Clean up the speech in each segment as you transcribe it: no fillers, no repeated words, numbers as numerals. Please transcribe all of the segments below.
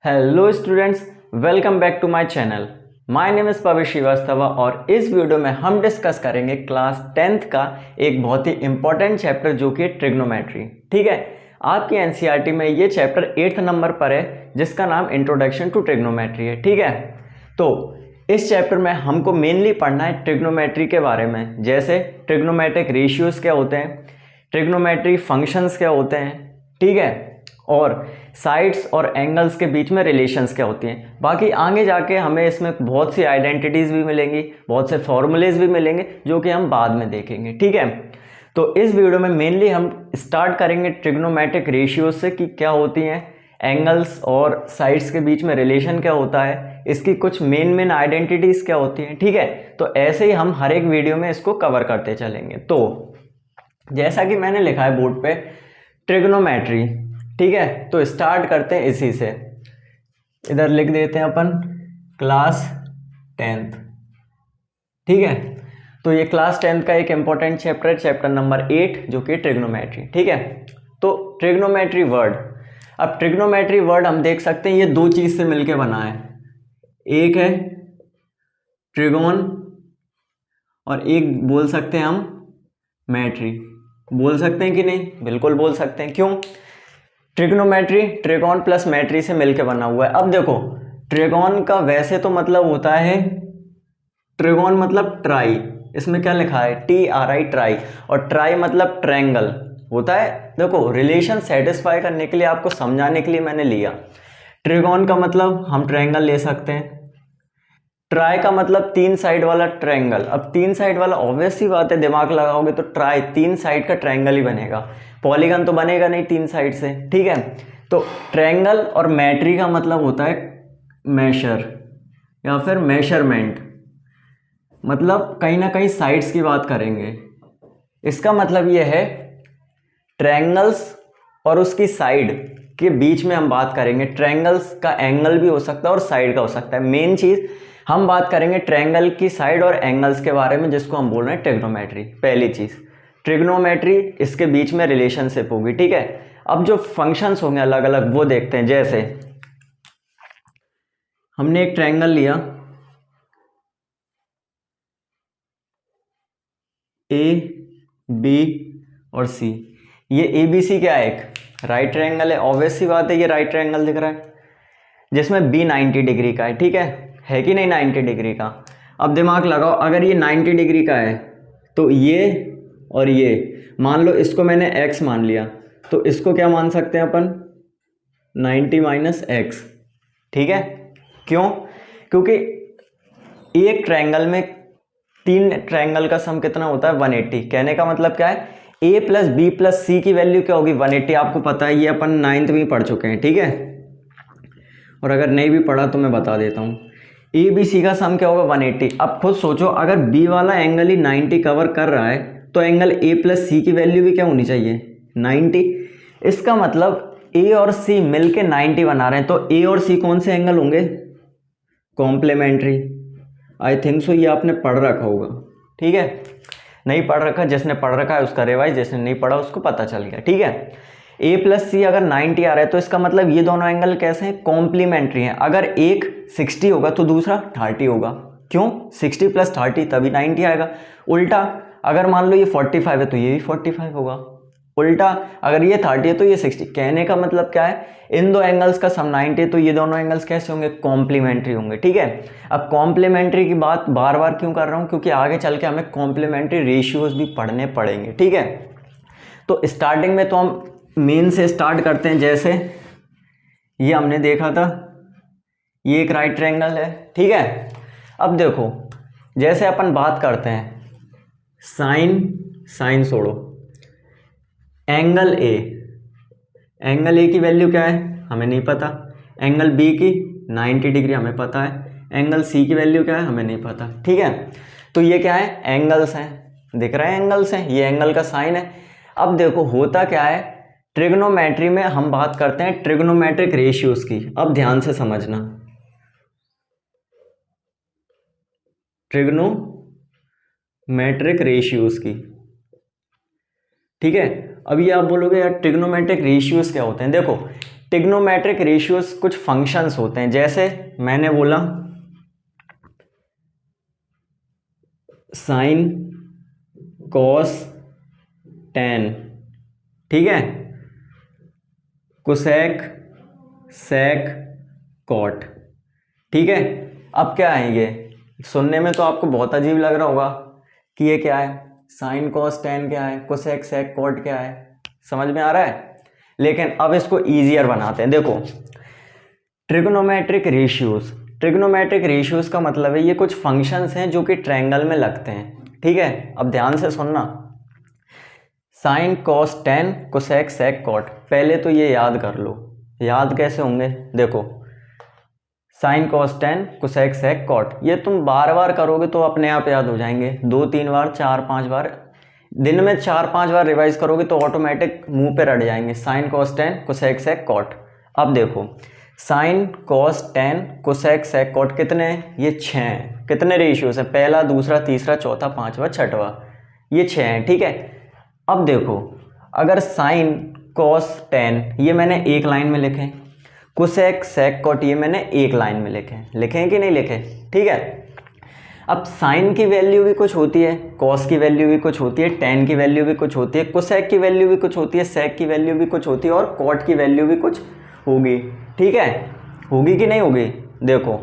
Hello students, welcome back to my channel. My name is Pavesh Shrivastava और इस video में हम डिस्कस करेंगे क्लास 10th का एक बहुत ही इंपॉर्टेंट चैप्टर जो कि ट्रिग्नोमेट्री। ठीक है, आपकी एनसीईआरटी में ये चैप्टर 8th नंबर पर है जिसका नाम इंट्रोडक्शन टू ट्रिग्नोमेट्री है। ठीक है, तो इस चैप्टर में हमको मेनली पढ़ना है ट्रिग्नोमेट्री के बारे में, जैसे ट्रिग्नोमेट्रिक रेशियोज क्या होते हैं, ट्रिग्नोमेट्री फंक्शंस क्या होते हैं, ठीक है, और साइड्स और एंगल्स के बीच में रिलेशंस क्या होती हैं। बाकी आगे जाके हमें इसमें बहुत सी आइडेंटिटीज़ भी मिलेंगी, बहुत से फॉर्मूलेज भी मिलेंगे जो कि हम बाद में देखेंगे। ठीक है, तो इस वीडियो में मेनली हम स्टार्ट करेंगे ट्रिग्नोमेट्रिक रेशियोज से कि क्या होती हैं, एंगल्स और साइड्स के बीच में रिलेशन क्या होता है, इसकी कुछ मेन आइडेंटिटीज़ क्या होती हैं। ठीक है, तो ऐसे ही हम हर एक वीडियो में इसको कवर करते चलेंगे। तो जैसा कि मैंने लिखा है बोर्ड पे ट्रिग्नोमेट्री, ठीक है, तो स्टार्ट करते हैं इसी से। इधर लिख देते हैं अपन क्लास 10th। ठीक है, तो ये क्लास 10th का एक इंपॉर्टेंट चैप्टर है, चैप्टर नंबर 8 जो कि ट्रिग्नोमेट्री। ठीक है, तो ट्रिग्नोमेट्री वर्ड, अब ट्रिग्नोमेट्री वर्ड हम देख सकते हैं ये दो चीज से मिलके बना है, एक है ट्रिगोन और एक बोल सकते हैं हम मैट्री। बोल सकते हैं कि नहीं? बिल्कुल बोल सकते हैं। क्यों? ट्रिग्नोमेट्री ट्रिगोन प्लस मैट्री से मिलकर बना हुआ है। अब देखो, ट्रिगोन का वैसे तो मतलब होता है, ट्रिगोन मतलब ट्राई, इसमें क्या लिखा है TRI, ट्राई, और ट्राई मतलब ट्रायंगल होता है। देखो, रिलेशन सेटिस्फाई करने के लिए, आपको समझाने के लिए मैंने लिया। ट्रिगोन का मतलब हम ट्रायंगल ले सकते हैं, ट्राई का मतलब तीन साइड वाला ट्रायंगल। अब तीन साइड वाला ऑब्वियस सी बात है, दिमाग लगाओगे तो ट्राई तीन साइड का ट्रायंगल ही बनेगा, पॉलीगन तो बनेगा नहीं तीन साइड से। ठीक है, तो ट्रायंगल और मैट्री का मतलब होता है मेशर या फिर मेशरमेंट, मतलब कहीं ना कहीं साइड्स की बात करेंगे। इसका मतलब यह है ट्रायंगल्स और उसकी साइड के बीच में हम बात करेंगे। ट्रायंगल्स का एंगल भी हो सकता है और साइड का हो सकता है। मेन चीज हम बात करेंगे ट्रायंगल की साइड और एंगल्स के बारे में, जिसको हम बोल रहे हैं ट्रिग्नोमेट्री। पहली चीज ट्रिग्नोमेट्री, इसके बीच में रिलेशनशिप होगी। ठीक है, अब जो फंक्शंस होंगे अलग अलग वो देखते हैं। जैसे हमने एक ट्रायंगल लिया AB और C, ये ABC क्या है, एक राइट ट्रायंगल है। ऑब्वियस सी बात है, ये राइट ट्रायंगल दिख रहा है जिसमें B 90 डिग्री का है। ठीक है कि नहीं? 90 डिग्री का। अब दिमाग लगाओ, अगर ये 90 डिग्री का है तो ये और ये, मान लो इसको मैंने x मान लिया, तो इसको क्या मान सकते हैं अपन? 90 माइनस एक्स। ठीक है, क्यों? क्योंकि एक ट्रायंगल में तीन ट्रायंगल का सम कितना होता है? 180। कहने का मतलब क्या है, A plus B plus C की वैल्यू क्या होगी? 180। आपको पता है, ये अपन 9th में पढ़ चुके हैं। ठीक है, और अगर नहीं भी पढ़ा तो मैं बता देता हूँ। ABC का सम क्या होगा? 180। अब खुद सोचो, अगर B वाला एंगल ही 90 कवर कर रहा है तो एंगल A प्लस C की वैल्यू भी क्या होनी चाहिए? 90। इसका मतलब A और C मिलके 90 बना रहे हैं, तो A और C कौन से एंगल होंगे? कॉम्प्लीमेंट्री। आई थिंक सो ये आपने पढ़ रखा होगा। ठीक है, नहीं पढ़ रखा, जिसने पढ़ रखा है उसका रिवाइज, जिसने नहीं पढ़ा उसको पता चल गया। ठीक है, A प्लस C अगर 90 आ रहा है तो इसका मतलब ये दोनों एंगल कैसे हैं? कॉम्प्लीमेंट्री हैं। अगर एक 60 होगा तो दूसरा 30 होगा। क्यों? 60 प्लस 30 तभी 90 आएगा। उल्टा, अगर मान लो ये 45 है तो ये भी 45 होगा। उल्टा, अगर ये 30 है तो ये 60। कहने का मतलब क्या है, इन दो एंगल्स का सम 90, तो ये दोनों एंगल्स कैसे होंगे? कॉम्प्लीमेंट्री होंगे। ठीक है, अब कॉम्प्लीमेंट्री की बात बार बार क्यों कर रहा हूँ? क्योंकि आगे चल के हमें कॉम्प्लीमेंट्री रेशियोज भी पढ़ने पड़ेंगे। ठीक है, तो स्टार्टिंग में तो हम मेन से स्टार्ट करते हैं। जैसे ये हमने देखा था, ये एक राइट ट्रायंगल है। ठीक है, अब देखो, जैसे अपन बात करते हैं साइन छोड़ो, एंगल ए की वैल्यू क्या है? हमें नहीं पता। एंगल बी की 90 डिग्री हमें पता है। एंगल सी की वैल्यू क्या है? हमें नहीं पता। ठीक है, तो ये क्या है? एंगल्स हैं, दिख रहे हैं एंगल्स हैं, ये एंगल का साइन है। अब देखो होता क्या है, ट्रिग्नोमेट्री में हम बात करते हैं ट्रिग्नोमेट्रिक रेशियोज की। अब ध्यान से समझना, ट्रिग्नोमेट्रिक रेशियोज की। ठीक है, अब ये आप बोलोगे यार ट्रिग्नोमेट्रिक रेशियोज क्या होते हैं? देखो, ट्रिग्नोमेट्रिक रेशियोज कुछ फंक्शंस होते हैं, जैसे मैंने बोला साइन कॉस टेन, ठीक है, कोसेक सेक कॉट, ठीक है। अब क्या है ये, सुनने में तो आपको बहुत अजीब लग रहा होगा कि ये क्या है, साइन कॉस टेन क्या है, कोसेक सेक कॉट क्या है, समझ में आ रहा है। लेकिन अब इसको इजियर बनाते हैं। देखो ट्रिग्नोमेट्रिक रेशियोज, ट्रिग्नोमेट्रिक रेशियोज का मतलब है ये कुछ फंक्शंस हैं जो कि ट्रायंगल में लगते हैं, ठीक है। अब ध्यान से सुनना, sine cos tan cosec sec cot, पहले तो ये याद कर लो। याद कैसे होंगे, देखो sine cos tan cosec sec cot, ये तुम बार बार करोगे तो अपने आप याद हो जाएंगे, 2-3 बार 4-5 बार, दिन में 4-5 बार रिवाइज करोगे तो ऑटोमेटिक मुंह पे रट जाएंगे। Sine cos tan cosec sec cot. अब देखो sine cos tan cosec sec cot कितने हैं, ये 6 हैं। कितने रेशियोज हैं, पहला दूसरा तीसरा चौथा पांचवा छठवा, ये 6 हैं, ठीक है। अब देखो अगर साइन कॉस टेन ये मैंने एक लाइन में लिखे, कोसेक सेक कॉट ये मैंने एक लाइन में लिखे, लिखे हैं कि नहीं लिखे, ठीक है। अब साइन की वैल्यू भी कुछ होती है, कॉस की वैल्यू भी कुछ होती है, टेन की वैल्यू भी कुछ होती है, कोसेक की वैल्यू भी कुछ होती है, सेक की वैल्यू भी कुछ होती है और कॉट की वैल्यू भी कुछ होगी, ठीक है। होगी कि नहीं होगी, देखो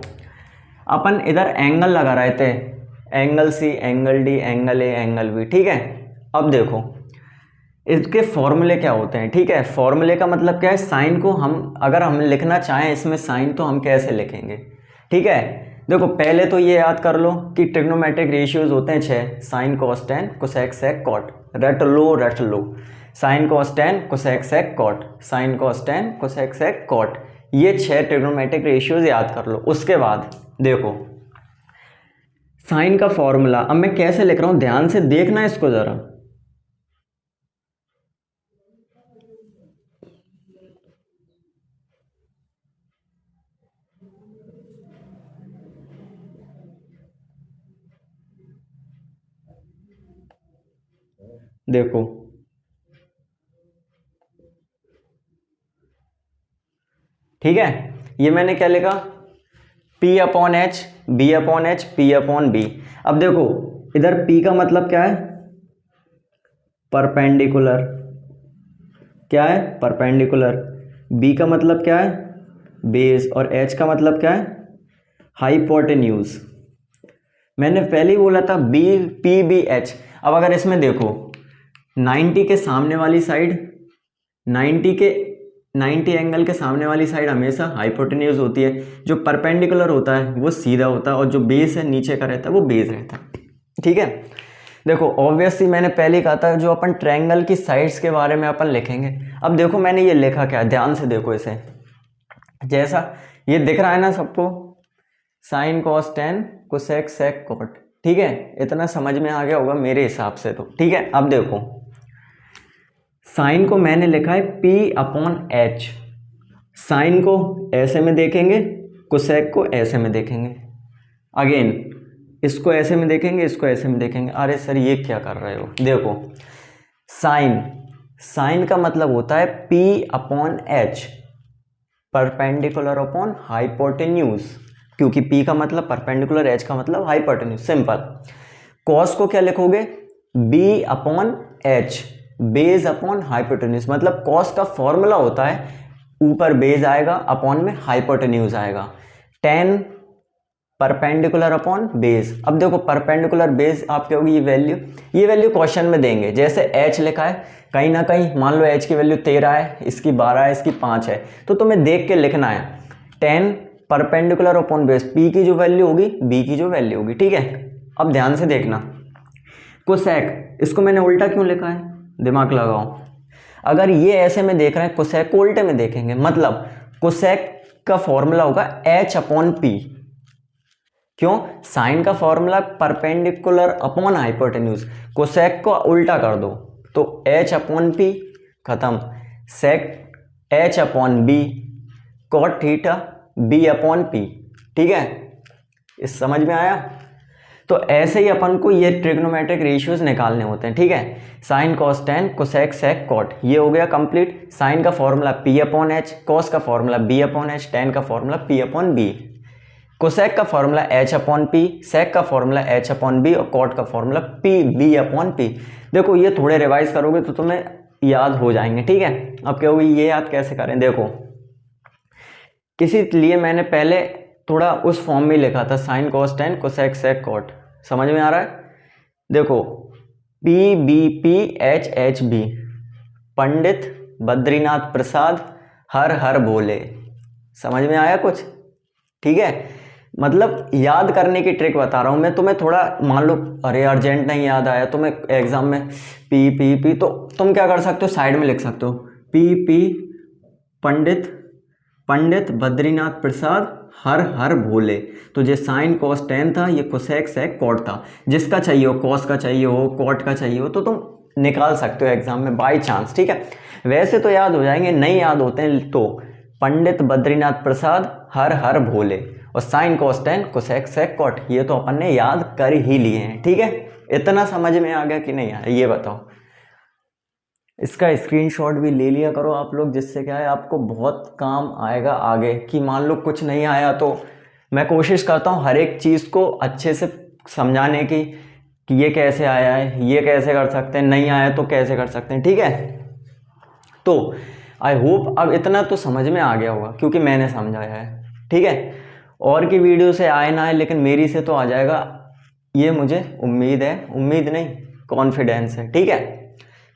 अपन इधर एंगल लगा रहे थे, angle C angle D angle A angle B, ठीक है। अब देखो इसके फॉर्मूले क्या होते हैं, ठीक है। फॉर्मूले का मतलब क्या है, साइन को हम अगर हम लिखना चाहें इसमें साइन तो हम कैसे लिखेंगे, ठीक है। देखो पहले तो ये याद कर लो कि ट्रिग्नोमेट्रिक रेशियोज होते हैं 6, sine cos tan cosec sec cot, रट लो, sine cos tan cosec sec cot, sine cos tan cosec sec cot, ये 6 ट्रिग्नोमेट्रिक रेशियोज याद कर लो। उसके बाद देखो साइन का फॉर्मूला, अब मैं कैसे लिख रहा हूं ध्यान से देखना इसको जरा। देखो ठीक है, ये मैंने क्या लिखा, P upon H, B upon H, P upon B. अब देखो इधर P का मतलब क्या है, परपेंडिकुलर, क्या है परपेंडिकुलर, B का मतलब क्या है बेस, और H का मतलब क्या है हाइपोटेन्यूज। मैंने पहले ही बोला था B P B H। अब अगर इसमें देखो 90 के सामने वाली साइड, 90 एंगल के सामने वाली साइड हमेशा हाइपोटेन्यूज होती है, जो परपेंडिकुलर होता है वो सीधा होता है और जो बेस है नीचे का रहता है वो बेस रहता है, ठीक है। देखो ऑब्वियसली मैंने पहले ही कहा था जो अपन ट्रायंगल की साइड्स के बारे में अपन लिखेंगे। अब देखो मैंने ये लिखा क्या, ध्यान से देखो इसे, जैसा ये दिख रहा है ना सबको, sine cos tan cosec sec cot, ठीक है। इतना समझ में आ गया होगा मेरे हिसाब से तो, ठीक है। अब देखो साइन को मैंने लिखा है P अपॉन एच, साइन को ऐसे में देखेंगे, कोसेक को ऐसे में देखेंगे, अगेन इसको ऐसे में देखेंगे, इसको ऐसे में देखेंगे। अरे सर ये क्या कर रहे हो, देखो साइन का मतलब होता है P upon H, perpendicular upon hypotenuse, क्योंकि P का मतलब परपेंडिकुलर, एच का मतलब हाइपोटेन्यूज, सिंपल। कॉस को क्या लिखोगे, B upon H, base upon hypotenuse, मतलब कॉस का फॉर्मूला होता है ऊपर बेस आएगा, अपॉन में हाइपोटेन्यूज आएगा, टेन परपेंडिकुलर अपॉन बेस। अब देखो परपेंडिकुलर बेस आपके होगी ये वैल्यू क्वेश्चन में देंगे, जैसे h लिखा है कहीं ना कहीं, मान लो h की वैल्यू 13 है, इसकी 12 है, इसकी 5 है, तो तुम्हें देख के लिखना है 10 परपेंडिकुलर अपॉन बेस, p की जो वैल्यू होगी b की जो वैल्यू होगी, ठीक है। अब ध्यान से देखना, कोसेक, इसको मैंने उल्टा क्यों लिखा है, दिमाग लगाओ। अगर ये ऐसे में देख रहे हैं, कोसेक को उल्टे में देखेंगे, मतलब कोसेक का फॉर्मूला होगा h अपॉन पी, क्यों, साइन का formula perpendicular upon hypotenuse, cosec को उल्टा कर दो तो h अपॉन पी, खत्म, sec h upon B, cot theta b upon P, ठीक है। इस समझ में आया। तो ऐसे ही अपन को ये ट्रिग्नोमेट्रिक रेशियोज निकालने होते हैं, ठीक है। Sine cos tan cosec sec cot, ये हो गया कंप्लीट। साइन का formula p upon H, cos का formula b upon H, tan का formula p upon B, cosec का formula h upon P, sec का फॉर्मूला एच अपॉन बी और cot का formula p b upon p. देखो ये थोड़े रिवाइज करोगे तो तुम्हें याद हो जाएंगे, ठीक है। अब क्या होगी, ये याद कैसे करें, देखो किसी लिए मैंने पहले थोड़ा उस फॉर्म में लिखा था, sine cos tan cosec sec cot, समझ में आ रहा है। देखो p b p h h b, Pandit Badrinath Prasad Har हर भोले, समझ में आया कुछ, ठीक है। मतलब याद करने की ट्रिक बता रहा हूँ मैं तुम्हें। थोड़ा मान लो अरे अर्जेंट नहीं याद आया तुम्हें एग्जाम में पी पी पी, तो तुम क्या कर सकते हो, साइड में लिख सकते हो पी पी पंडित पंडित बद्रीनाथ प्रसाद हर हर भोले। तो ये साइन कॉस टेन था, ये कोसेक सेक कॉट था। जिसका चाहिए हो, कॉस का चाहिए हो, कॉट का चाहिए हो, तो तुम निकाल सकते हो एग्जाम में बाई चांस, ठीक है। वैसे तो याद हो जाएंगे, नहीं याद होते हैं तो पंडित बद्रीनाथ प्रसाद हर हर भोले और sine cos tan cosec sec cot, ये तो अपन ने याद कर ही लिए हैं, ठीक है। इतना समझ में आ गया कि नहीं आया, ये बताओ। इसका स्क्रीनशॉट भी ले लिया करो आप लोग, जिससे क्या है आपको बहुत काम आएगा आगे, कि मान लो कुछ नहीं आया तो मैं कोशिश करता हूँ हर एक चीज़ को अच्छे से समझाने की, कि ये कैसे आया है, ये कैसे कर सकते हैं, नहीं आया तो कैसे कर सकते हैं, ठीक है। तो आई होप अब इतना तो समझ में आ गया होगा, क्योंकि मैंने समझाया है, ठीक है। और की वीडियो से आए ना आए, लेकिन मेरी से तो आ जाएगा, ये मुझे उम्मीद है, उम्मीद नहीं कॉन्फिडेंस है, ठीक है।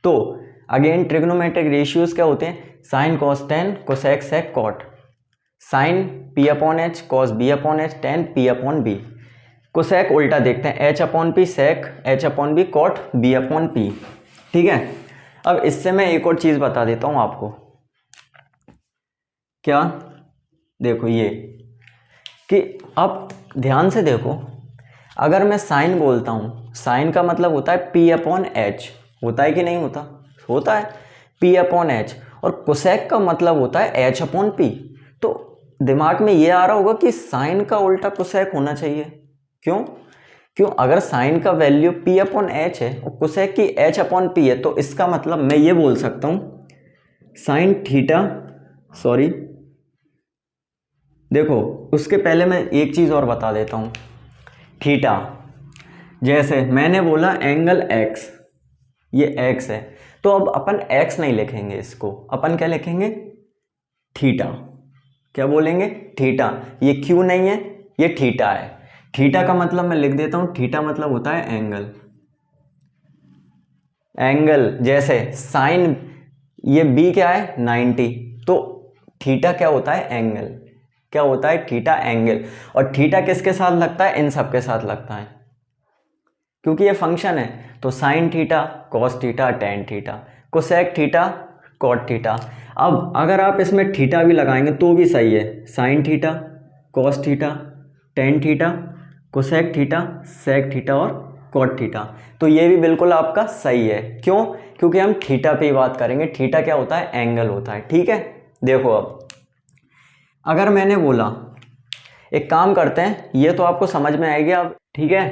तो अगेन ट्रिग्नोमेट्रिक रेशियोज क्या होते हैं, sine cos tan cosec sec cot, sine P upon H, cos B upon H, tan P upon B. Cosec उल्टा देखते हैं, H upon P sec H upon B, cot B upon P, ठीक है। अब इससे मैं एक और चीज़ बता देता हूँ आपको, क्या, देखो ये कि अब ध्यान से देखो, अगर मैं साइन बोलता हूँ, साइन का मतलब होता है पी अपॉन एच, होता है कि नहीं होता, होता है पी अपॉन एच, और कोसेक का मतलब होता है एच अपॉन पी। तो दिमाग में ये आ रहा होगा कि साइन का उल्टा कोसेक होना चाहिए, क्यों, अगर साइन का वैल्यू पी अपॉन एच है और कोसेक की एच अपॉन पी है, तो इसका मतलब मैं ये बोल सकता हूँ साइन थीटा, सॉरी देखो उसके पहले मैं एक चीज़ और बता देता हूँ, थीटा, जैसे मैंने बोला एंगल एक्स, ये एक्स है, तो अब अपन एक्स नहीं लिखेंगे, इसको अपन क्या लिखेंगे, थीटा। क्या बोलेंगे, थीटा। ये क्यू नहीं है, ये थीटा है। थीटा का मतलब मैं लिख देता हूँ, थीटा मतलब होता है एंगल, एंगल जैसे साइन, ये बी क्या है 90, तो थीटा क्या होता है एंगल, क्या होता है थीटा एंगल। और थीटा किसके साथ लगता है, इन सब के साथ लगता है, क्योंकि ये फंक्शन है। तो sine theta cos theta tan theta, cosec theta cot theta. अब अगर आप इसमें थीटा भी लगाएंगे तो भी सही है, sine theta cos theta tan theta cosec theta sec theta और कॉट थीटा, तो ये भी बिल्कुल आपका सही है। क्यों, क्योंकि हम थीटा पे ही बात करेंगे, थीटा क्या होता है, एंगल होता है, ठीक है। देखो अब अगर मैंने बोला, एक काम करते हैं, ये तो आपको समझ में आएगी अब, ठीक है।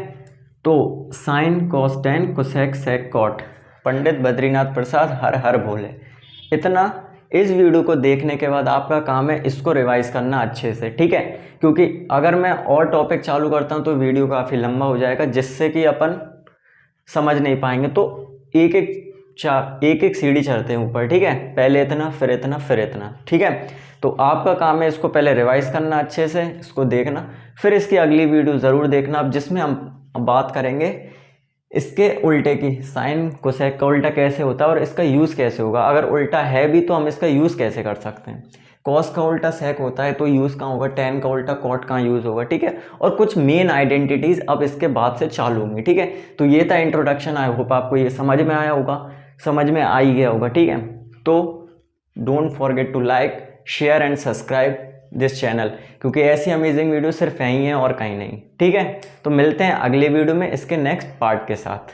तो sine cos tan cosec sec cot, Pandit Badrinath Prasad Har हर भोले, इतना इस वीडियो को देखने के बाद आपका काम है इसको रिवाइज करना अच्छे से, ठीक है। क्योंकि अगर मैं और टॉपिक चालू करता हूं तो वीडियो काफ़ी लंबा हो जाएगा, जिससे कि अपन समझ नहीं पाएंगे। तो एक एक सीढ़ी चढ़ते हैं ऊपर, ठीक है, पहले इतना फिर इतना फिर इतना, ठीक है। तो आपका काम है इसको पहले रिवाइज करना अच्छे से, इसको देखना, फिर इसकी अगली वीडियो ज़रूर देखना, अब जिसमें हम बात करेंगे इसके उल्टे की, साइन कोसेक का उल्टा कैसे होता है और इसका यूज़ कैसे होगा। अगर उल्टा है भी तो हम इसका यूज़ कैसे कर सकते हैं, कॉस का उल्टा सेक होता है तो यूज़ कहाँ होगा, टेन का उल्टा कॉट कहाँ यूज़ होगा, ठीक है। और कुछ मेन आइडेंटिटीज़ अब इसके बाद से चालू होंगी, ठीक है। तो ये था इंट्रोडक्शन, आई होप आपको ये समझ में आया होगा, समझ में आ ही गया होगा, ठीक है। तो don't forget to like share and subscribe this channel, क्योंकि ऐसी अमेजिंग वीडियो सिर्फ यहीं है और कहीं नहीं, ठीक है। तो मिलते हैं अगले वीडियो में इसके नेक्स्ट पार्ट के साथ।